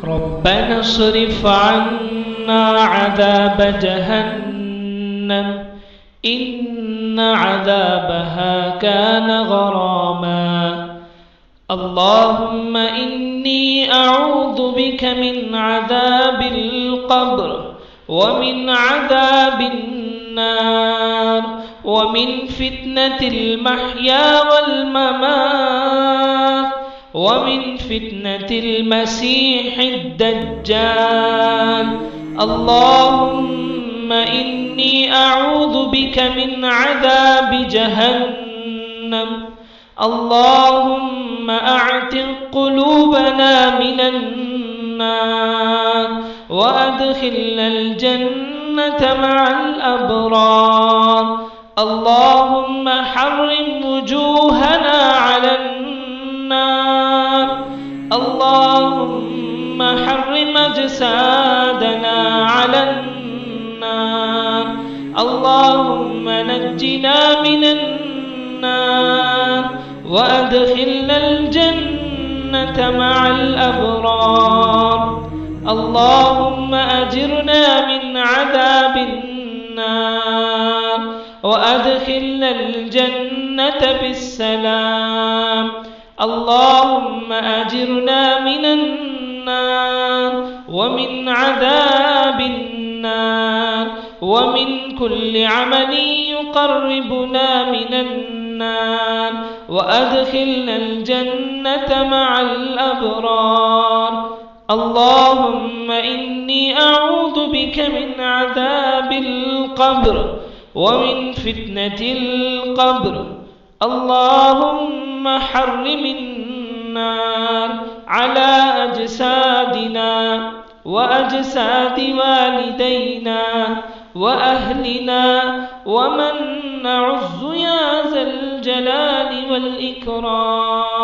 ربنا اصرف عنا عذاب جهنم إن عذابها كان غراما. اللهم إني أعوذ بك من عذاب القبر ومن عذاب النار ومن فتنة المحيا والممات ومن فتنة المسيح الدجال. اللهم إني أعوذ بك من عذاب جهنم. اللهم أعتق قلوبنا من النار وأدخلنا الجنة مع الأبرار. اللهم حرم وجوهنا على النار. اللهم حرم أجسادنا على النار. اللهم نجنا من النار وأدخلنا الجنة مع الأبرار. اللهم أجرنا من عذاب النار وأدخلنا الجنة بالسلام. اللهم أجرنا من النار ومن عذاب النار ومن كل عمل يقربنا من النار وأدخلنا الجنة مع الأبرار. اللهم إني أعوذ بك من عذاب القبر ومن فتنة القبر. اللهم حرم النار على أجسادنا وأجساد والدينا وأهلنا ومن نعز يا ذا الجلال والإكرام.